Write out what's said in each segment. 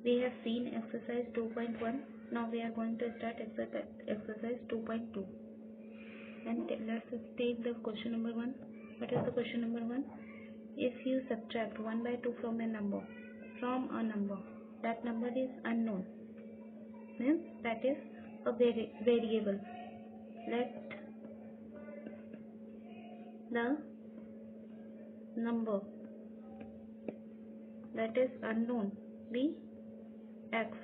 We have seen exercise 2.1. Now we are going to start exercise 2.2. And let's take the question number 1. What is the question number 1? If you subtract 1 by 2 from a number, that number is unknown, means that is a variable. Let the number that is unknown be x.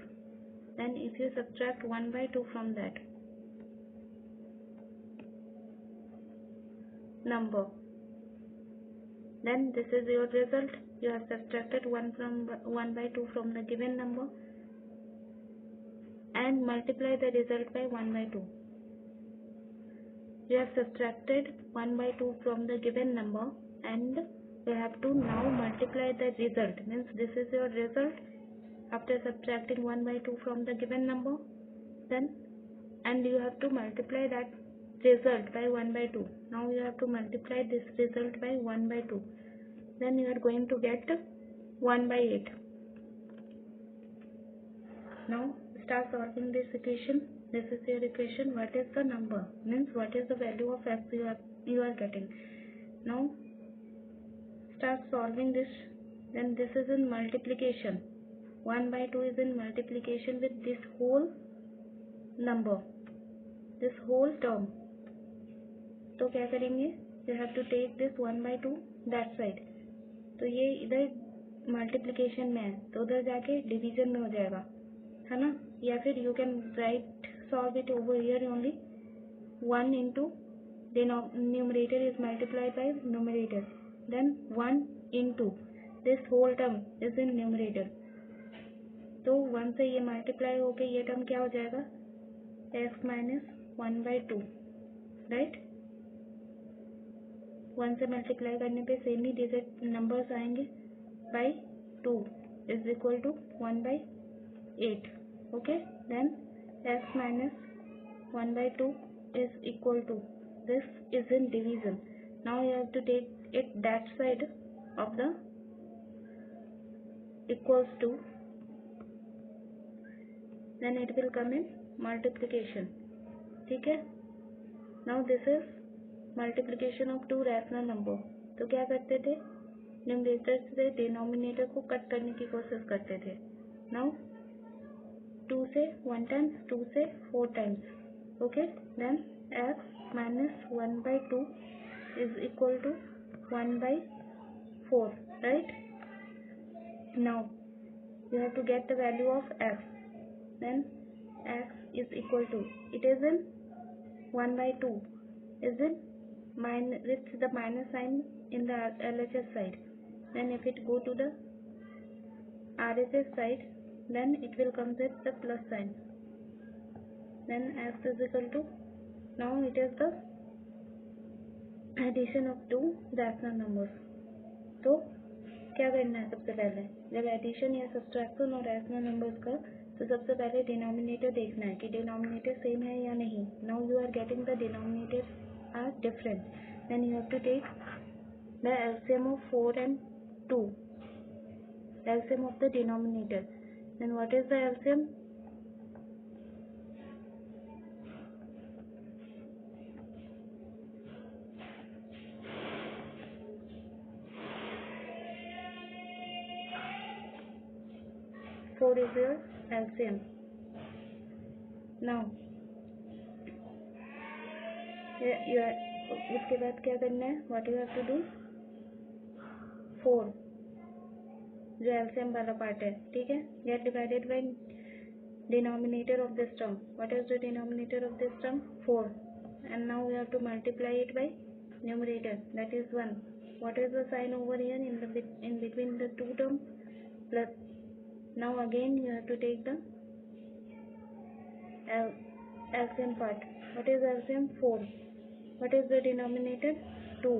Then if you subtract 1 by 2 from that number, then this is your result. You have subtracted 1 by 2 from the given number and multiply the result by 1 by 2. You have subtracted 1 by 2 from the given number and you have to now multiply the result, means this is your result after subtracting 1 by 2 from the given number, then and you have to multiply that result by 1 by 2. Now you have to multiply this result by 1 by 2. Then you are going to get 1 by 8. Now start solving this equation. This is your equation. What is the number? Means what is the value of x you are getting. Now start solving this. Then this is in multiplication. 1 by 2 is in multiplication with this whole number, this whole term. तो क्या करेंगे? You have to take this 1 by 2 that side. तो ये इधर multiplication में है तो उधर जाके डिवीजन में हो जाएगा, है ना? या फिर you can write solve it over here only. 1 into numerator is multiplied by numerator, then 1 into this whole term is in numerator. तो 1 से ये मल्टीप्लाई होके ये टर्म क्या हो जाएगा? x minus 1 by 2, right? 1 से मल्टीप्लाई करने पे सेम ही डिजिट नंबर्स आएंगे. By 2 is equal to 1 by 8. Okay, then x minus 1 by 2 is equal to, this is in division. Now you have to take it that side of the equals to, then it will come in multiplication. ठीक है? Now this is multiplication of two rational number. तो क्या करते थे? Numerator से denominator को cut करने की कोशिश करते थे. Now 2 से 1 times, 2 से 4 times. Okay, then x minus 1 by 2 is equal to 1 by 4, right? Now you have to get the value of x. Then x is equal to, it is in 1 by 2 is in minus with the minus sign in the LHS side. Then if it go to the RHS side, then it will come with the plus sign. Then x is equal to, now it is the addition of two rational numbers. तो क्या करना है? सबसे पहले जब addition या subtraction और rational numbers का, तो सबसे पहले डिनोमिनेटर देखना है कि डिनोमिनेटर सेम है या नहीं. Now you are getting the denominator are different. Then you have to take the LCM of 4 and 2, LCM of the denominator. Then what is the LCM? Four is your LCM. Now उसके बाद क्या करना है? What you have to do? 4 जो LCM वाला part है, ठीक है? Get divided by denominator of this term. What is the denominator of this term? 4. And now we have to multiply it by numerator, that is 1. What is the sign over here in between the two terms? Plus. Now again you have to take the LCM part. What is LCM? 4. What is the denominator? 2.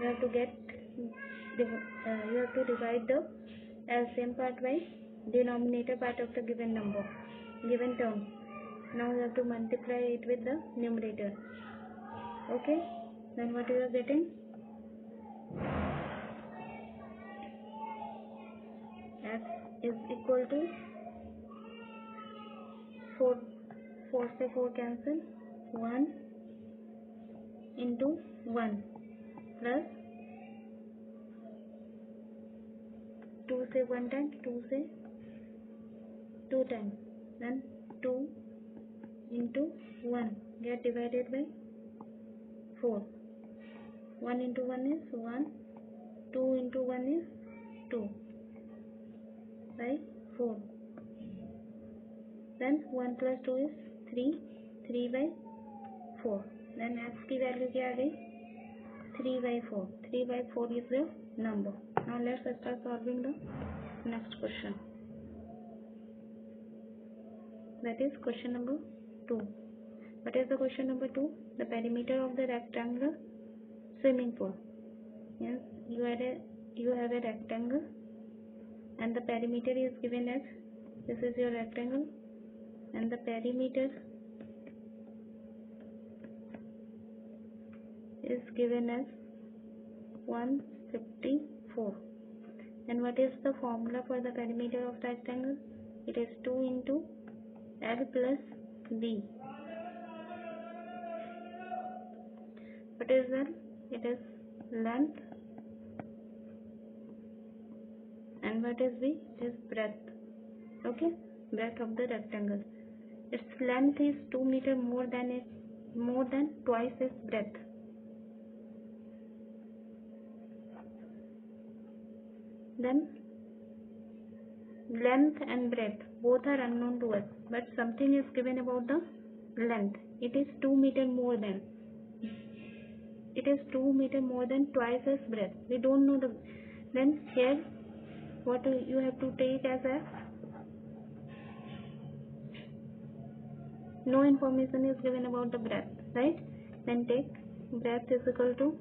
You have to divide the LCM part by denominator part of the given number, given term. Now you have to multiply it with the numerator. Okay, then what you are getting? x is equal to 4 से 4 cancel 1 into 1 plus 2 से 1 time 2 से 2 time then 2 into 1 get divided by 4. 1 into 1 is 1, 2 into 1 is 2 by 4. Then 1 plus 2 is 3, 3 by 4. Then x की value क्या आ गई 3 by 4. 3 by 4 is the number. Now let's start solving the next question. That is question number 2. What is the question number 2? The perimeter of the rectangle swimming pool. Yes, you have a rectangle and the perimeter is given as, this is your rectangle and the perimeter is given as 154. And what is the formula for the perimeter of the rectangle? It is 2 into L plus B. What is L? It is length. And what is B? It is breadth. Okay, breadth of the rectangle. Its length is 2 meter more than twice its breadth. Then length and breadth both are unknown to us, but something is given about the length. It is 2 meter more than. It is 2 meter more than twice its breadth. We don't know the. Then here, what you have to take as f? No information is given about the breadth, right? Then take breadth is equal to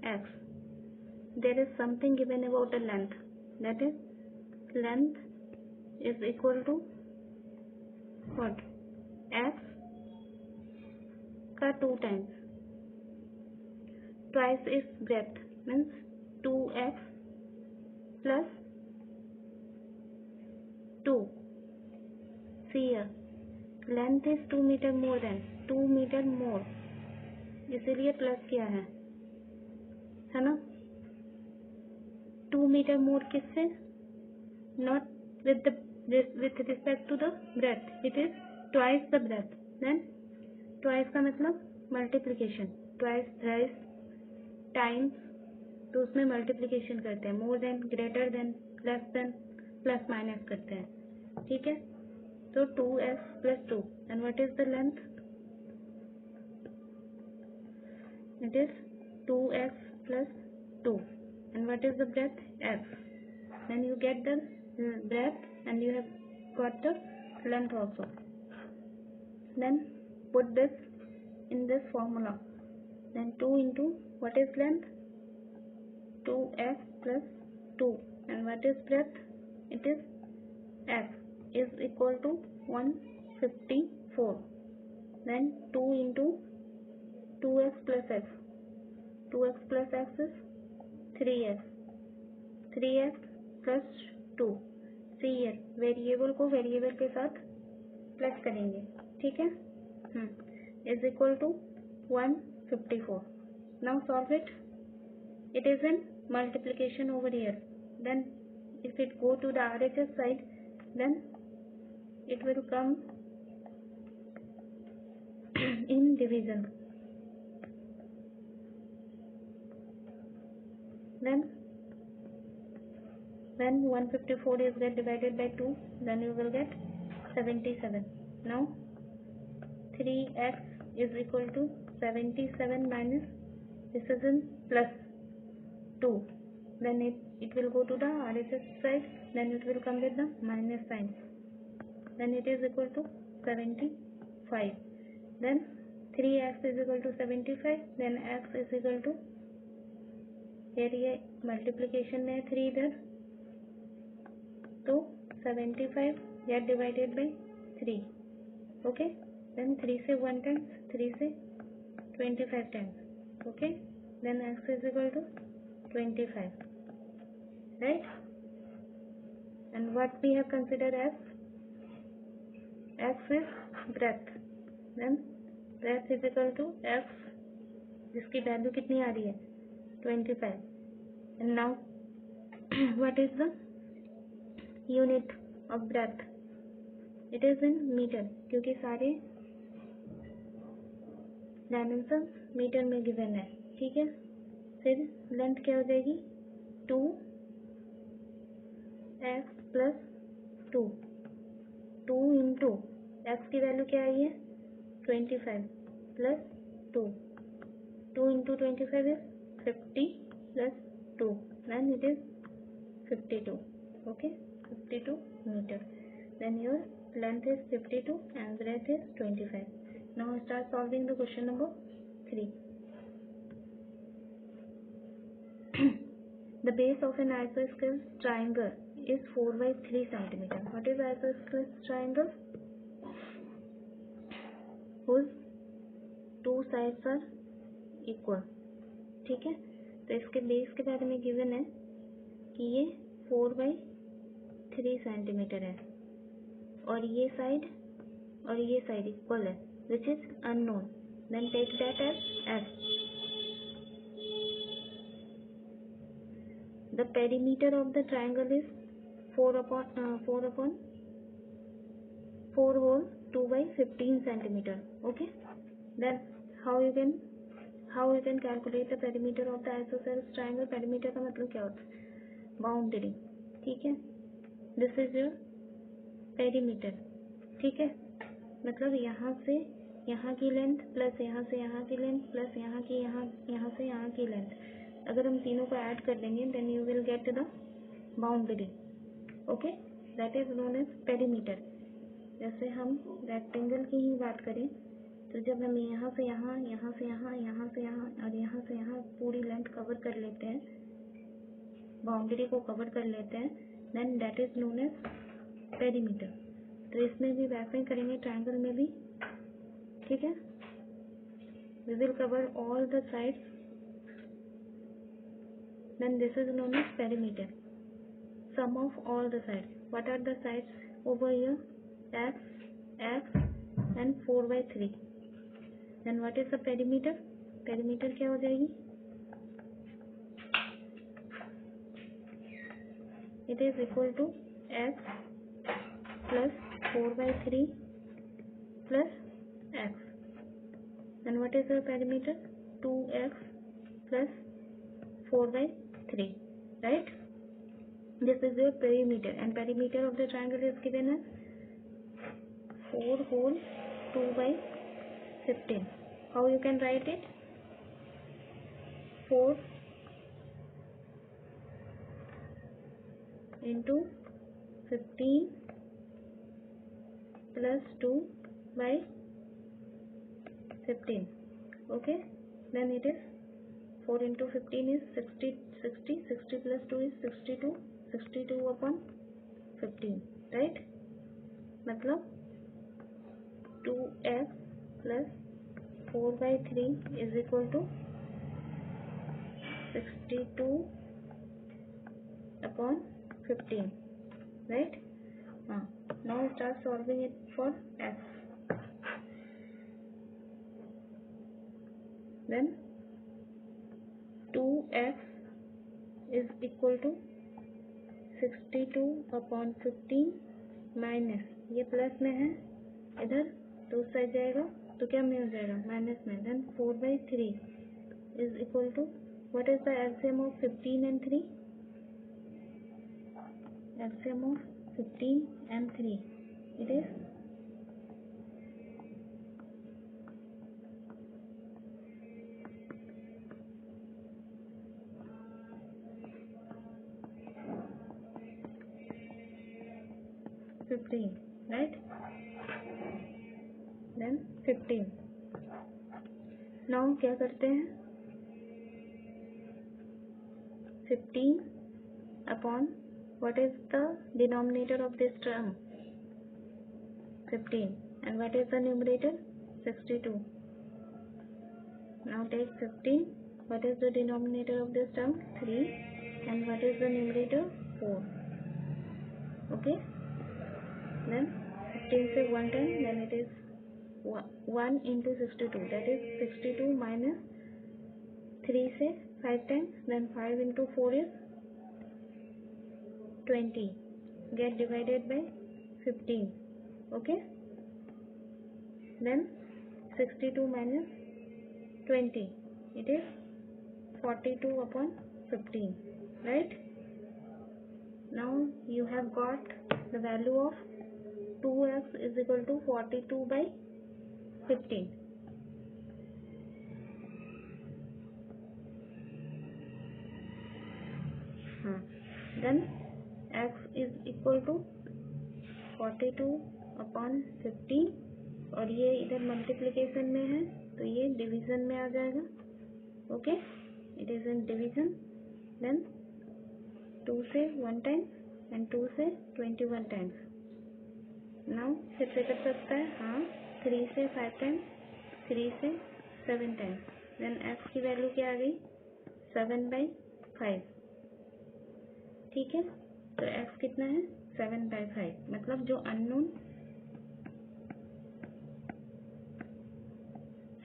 x. There is something given about the length. That is, length is equal to what? X का 2 times. Twice is breadth means 2x plus 2. See here, length is 2 meter more than 2 meter more, इसीलिए plus किया है ना? 2 meter more किससे? Not with respect to the breadth. It is twice the breadth. Then twice का मतलब multiplication. Twice, thrice, times. तो उसमें multiplication करते हैं. More than, greater than, less than, plus minus करते हैं. ठीक है? So 2s plus 2. And what is the length? It is 2x plus 2. And what is the breadth? X. Then you get the breadth and you have got the length also. Then put this in this formula. Then 2 into what is length? 2x plus 2. And what is breadth? It is x is equal to 154. Then 2 into 2x plus x. 2x plus x is 3x. 3x plus 2. See here, variable को variable के साथ plus करेंगे. ठीक है? Is equal to 154. Now solve it. It is in multiplication over here. Then if it go to the RHS side, then it will come in division. Then when 154 is get divided by 2, then you will get 77. Now 3x is equal to 77 minus, this is in plus 2. Then it will go to the RHS side, then it will come with the minus sign. Then it is equal to 75. Then 3x is equal to 75. Then x is equal to, here ये multiplication में 3 इधर, तो 75 get divided by 3. Okay. Then 3 से 1 times, 3 से 25 times. Okay. Then x is equal to 25. right? And what we have considered as x is breadth, then breadth is equal to x, जिसकी value कितनी आ रही है 25. And now what is the unit of breadth? It is in meter, क्योंकि सारे dimension metre में given है. ठीक है, फिर लेंथ क्या हो जाएगी 2x प्लस 2 इंटू एक्स की वैल्यू क्या आई है 25 plus 2 into 25 is 50 plus 2, then it is 52. Okay, 52 meter. Then your length is 52 and breadth is 25. Now start solving the question number 3. The base of an isosceles triangle is 4 by 3 centimeter. What is isosceles triangle? Whose two sides are equal. ठीक है, तो इसके base के बारे में given है कि ये 4 by 3 सेंटीमीटर है और ये साइड इक्वल है, which is unknown. Then take that as S. The perimeter of the triangle is 4 whole 2 by 15 centimeter. Okay. Then how you can calculate the perimeter of the isosceles triangle? Perimeter का मतलब क्या होता है? Boundary. ठीक है, this is your perimeter. ठीक है, मतलब यहाँ से यहाँ की लेंथ प्लस यहाँ से यहाँ की लेंथ प्लस यहाँ से यहाँ की लेंथ, अगर हम तीनों को ऐड कर देंगे then you will get the boundary. Okay, that is known as perimeter. जैसे हम रेक्टेंगल की ही बात करें तो जब हम यहाँ से यहाँ और यहाँ से यहाँ पूरी लेंथ कवर कर लेते हैं, बाउंड्री को कवर कर लेते हैं, then that is known as perimeter. तो इसमें भी वैसे ही करेंगे, ट्रायंगल में भी. ठीक है, we will cover all the sides, then this is known as perimeter. Sum of all the sides. What are the sides over here? x and 4 by 3. Then what is the perimeter? Perimeter क्या हो जाएगी? It is equal to x plus 4 by 3 plus x. Then what is the perimeter? 2x plus 4 by 3. Right? This is your perimeter, and perimeter of the triangle is given as 4 whole 2 by 15. How you can write it? 4 into 15 plus 2 by 15. Okay, then it is 4 into 15 is 60 plus 2 is 62 upon 15. Right? मतलब 2x plus 4 by 3 is equal to 62 upon 15. Right? Now start solving it for x. Then 2x is equal to 62 upon 15 minus, ये plus में है इधर तो उस side जाएगा तो क्या में हो जाएगा माइनस में. Then 4 by 3 is equal to, what is the LCM of 15 and 3? LCM of 15 and 3, it is 15, right? Then 15. Now क्या करते हैं? 15 upon, what is the denominator of this term? 15. And what is the numerator? 62. Now take 15. What is the denominator of this term? 3. and what is the numerator? 4. Okay, then 15 से 1 10, then it is 1 into 62, that is 62 minus 3 से 5 10, then 5 into 4 is 20, get divided by 15. Okay, then 62 minus 20, it is 42 upon 15, right? Now you have got the value of 2x is equal to 42 by 15. Then x is equal to 42 upon 15, और ये इधर multiplication में है तो ये division में आ जाएगा. Okay, it is in division. Then 2 से 1 टाइम्स एंड 2 से 21 टाइम्स. नाउ फिर से कर सकता है. हाँ, 3 से 5 टाइम्स, 3 से 7 टाइम्स. देन x की वैल्यू क्या आ गई? 7 by 5. ठीक है, तो x कितना है? 7 by 5. मतलब जो अननोन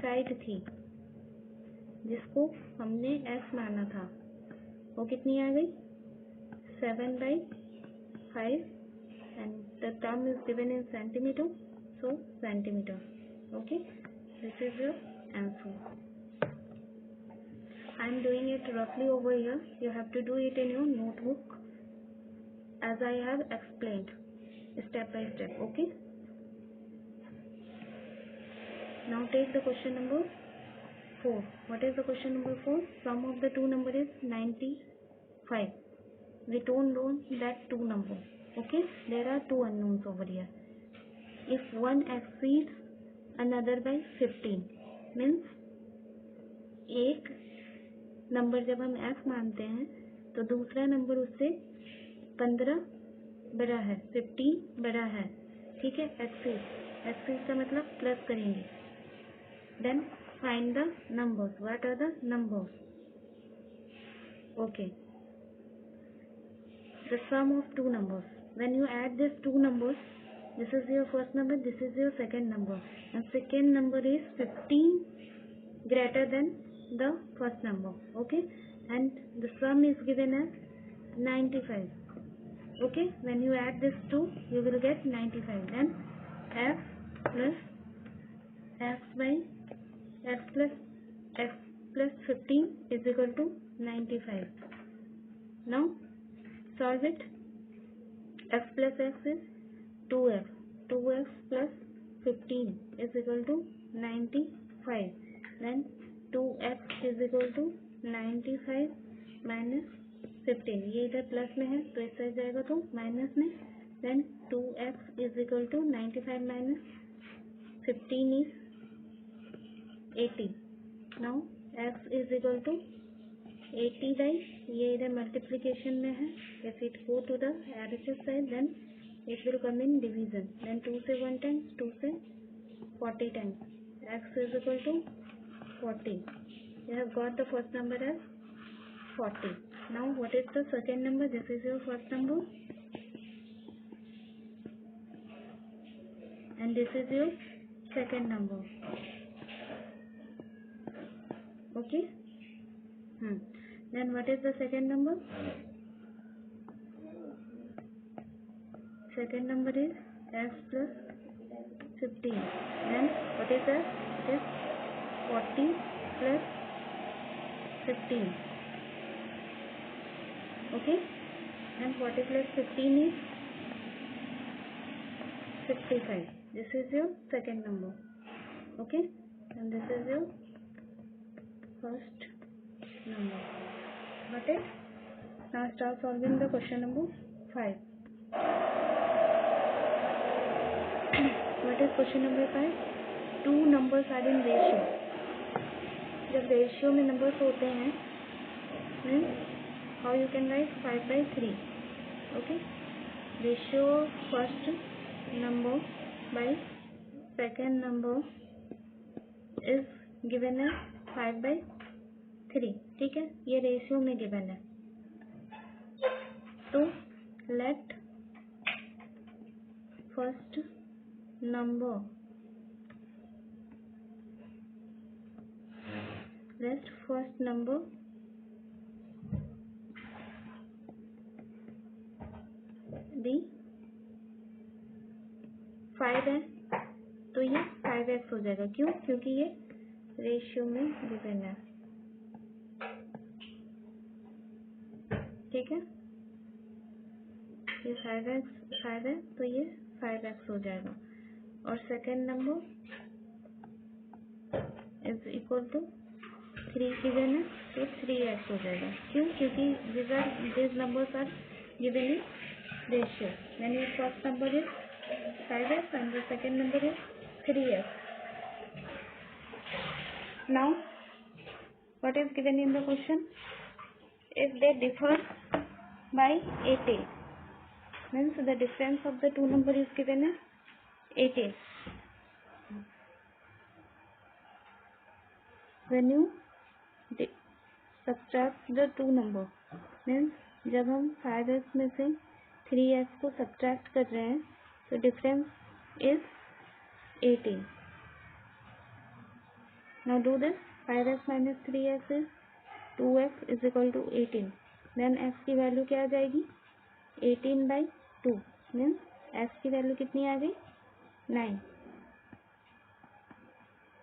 साइड थी जिसको हमने x माना था वो कितनी आ गई? 7 by 5, and the term is given in centimeter, so centimeter. Okay, this is your answer. I am doing it roughly over here. You have to do it in your notebook as I have explained step by step. Okay, now take the question number 4. What is the question number 4? Sum of the two number is 95. We don't know that two number. Okay, there are two unknowns over here. If one exceeds another by 15, means एक number जब हम f मानते हैं तो दूसरा number उससे 15 बड़ा है, 15 बड़ा है. ठीक है, एक्सीड का मतलब प्लस करेंगे. Then find the numbers. What are the numbers? Okay, the sum of two numbers. When you add these two numbers, this is your first number, this is your second number, and second number is 15 greater than the first number. Okay, and the sum is given as 95. Okay, when you add these two, you will get 95. Then f plus x plus 15 is equal to 95. Now solve it. X plus x is 2x. 2x plus 15 is equal to 95. Then 2x is equal to 95 minus 15. ये इधर plus में है तो इससे जाएगा तो minus में. Then 2x is equal to 95 minus 15 is 80. Now x is equal to 80 by, ये इधर मल्टीप्लिकेशन में है. If it go to the RHS side, then it will come in division. Then 2 से 1 times, 2 से 40 times. X is equal to 40. You have got the first number as 40. Now what is the second number? This is your first number, and this is your second number. Okay. Then what is the second number? Second number is x plus 15. Then what is that? It is 40 plus 15. Okay. And 40 plus 15 is 65. This is your second number. Okay. And this is your first number. Got it? Now start solving the question number 5. What is question number 5? Two numbers are in ratio. जब ratio में numbers होते हैं, how you can write 5 by 3. Okay. Ratio first number by second number is given as 5 by 3. ठीक है, ये ratio में given है. तो let first number दी 5 है, तो ये 5x हो जाएगा। क्यों? क्योंकि ये रेशियो में गिवन है। ठीक है, ये 5 है तो ये 5x हो जाएगा। और second number is equal to 3 given है तो 3x हो जाएगा। क्यों? क्योंकि these numbers are given in ratio. Then your first number is 5x and the second number is 3x. Now what is given in the question? If they differ by 80, means the difference of the two number is given as 80. When you subtract the two number, means जब हम 5x में से 3x को subtract कर रहे हैं तो difference is 18. Now do this. 5x minus 3x is 2x is equal to 18. Then x की वैल्यू क्या आ जाएगी? 18 by 2 means x की वैल्यू कितनी आ गई? 9.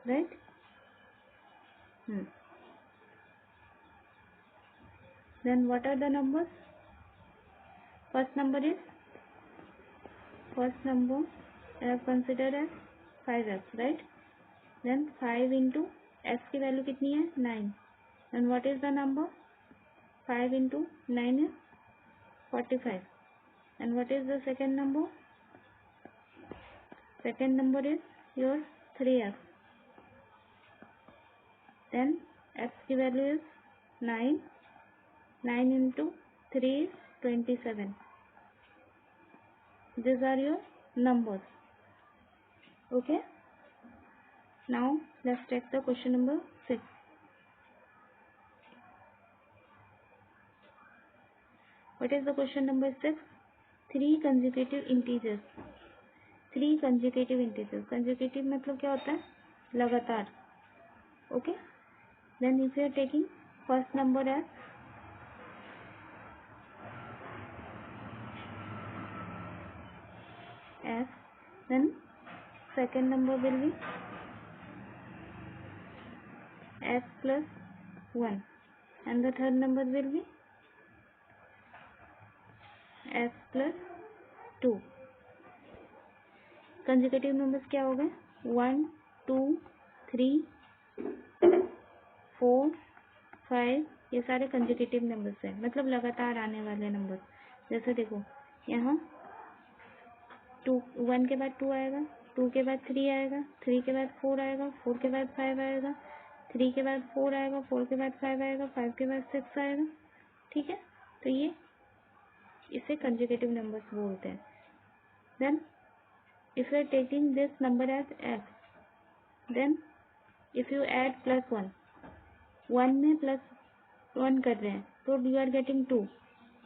Right? Then what are the numbers? First number I have considered as 5x, right? Then 5 into x की value कितनी है? 9. And what is the number? 5 into 9 is 45. And what is the second number? Second number is your 3x. Then x की value is 9. 9 into 3 is 27. These are your numbers. Okay. Now let's take the question number 6. What is the question number 6? 3 consecutive integers. 3 consecutive integers. Consecutive मतलब क्या होता है? लगातार. Okay. Then if you are taking first number as f, then second number will be f plus 1 and the third number will be f plus 2. Consecutive numbers क्या हो गए? 1, 2, 3, 4, 5 ये सारे कंसेक्यूटिव नंबर्स हैं, मतलब लगातार आने वाले नंबर्स। जैसे देखो यहाँ 1 के बाद 2 आएगा, 2 के बाद 3 आएगा, 3 के बाद 4 आएगा, 4 के बाद 5 आएगा, 3 के बाद 4 आएगा, 4 के बाद 5 आएगा, 5 के बाद 6 आएगा। ठीक है, तो ये इसे कंसेक्यूटिव नंबर्स बोलते हैं। Then if you are taking this number as x, then if you add +1, 1 में +1 कर रहे हैं तो यू आर गेटिंग 2,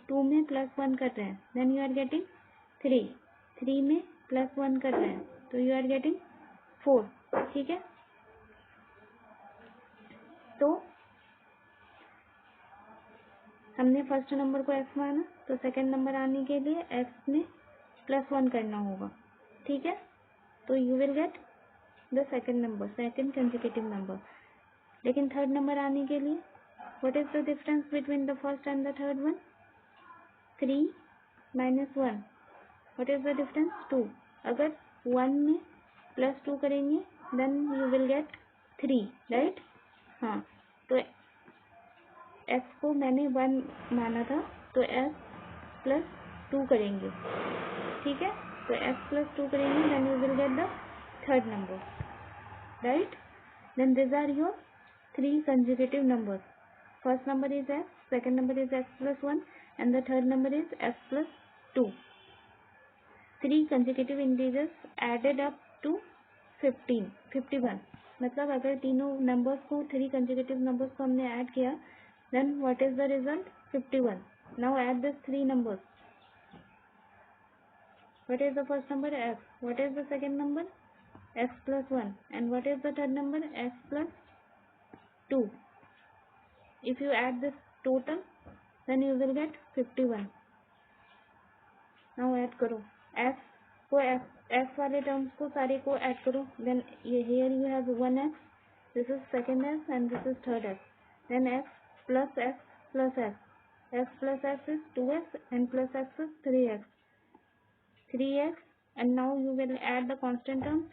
2 में +1 कर रहे हैं देन यू आर गेटिंग 3, 3 में +1 कर रहे हैं तो यू आर गेटिंग 4। ठीक है, तो हमने फर्स्ट नंबर को x माना तो सेकंड नंबर आने के लिए x में +1 करना होगा। ठीक है, तो you will get the second number, second consecutive number. लेकिन थर्ड नंबर आने के लिए what is the difference between the first and the third one? 3 minus 1, what is the difference? 2। अगर 1 में +2 करेंगे then you will get 3, right? हाँ, तो x को मैंने 1 माना था तो x +2 करेंगे। ठीक है, तो x +2 करेंगे then you will get the third number, right? Then this are your 3 consecutive numbers. First number is x, second number is x plus 1 and the third number is x plus 2. 3 consecutive integers added up to 51. मतलब अगर तीनों numbers को 3 consecutive numbers को हमने add किया then what is the result? 51. Now add these 3 numbers. What is the first number? X. What is the second number? X plus 1. And what is the third number? X plus 2. If you add this total, then you will get 51. Now add करो f को f वाले terms को सारे को add करो. Then here you have 1x. This is second x and this is third x. Then x plus x plus x. X plus x is 2x and plus x is 3x. 3x, and now you will add the constant terms.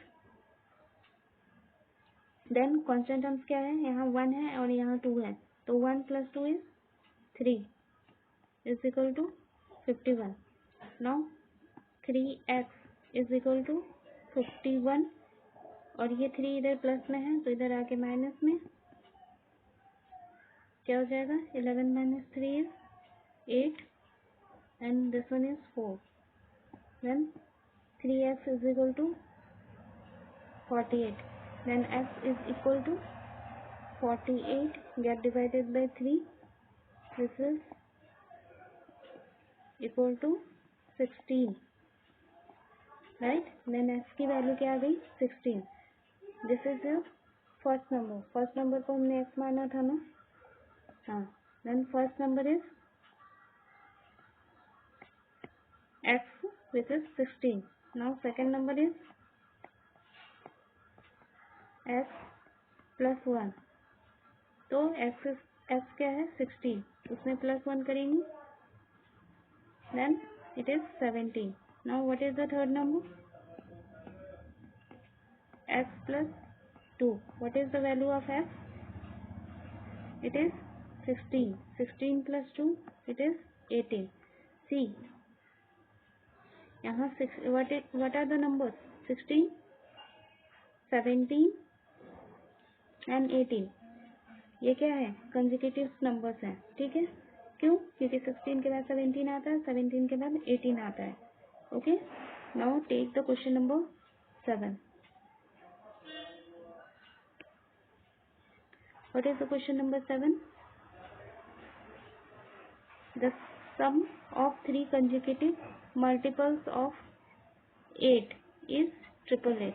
Then constant terms क्या है? यहाँ 1 है और यहाँ 2 है. तो 1 plus 2 is 3 is equal to 51. Now 3x is equal to 51 और ये 3 इधर प्लस में है तो इधर आके माइनस में क्या हो जाएगा? 11 minus 3 is 8 and this one is 4. Then 3x is equal to 48. Then x is equal to 48 get divided by 3. This is equal to 16. Right? Then x की वैल्यू क्या आ गई? 16. This is your first number. First number को हमने x माना था ना? हाँ. Then first number is x which is 16. Now second number is x plus 1. तो x क्या है? 16. उसमें plus 1 करेंगे. Then it is 17. Now what is the third number? X plus 2. What is the value of x? It is 16. 16 plus 2, it is 18. See, यहाँ what are the numbers? 16, 17 and 18. ये क्या है? Consecutive numbers हैं. ठीक है? क्यों? क्योंकि 16 के बाद 17 आता है, 17 के बाद 18 आता है. Okay? Now take the question number 7. What is the question number 7? The sum of 3 consecutive multiples of 8 is 888.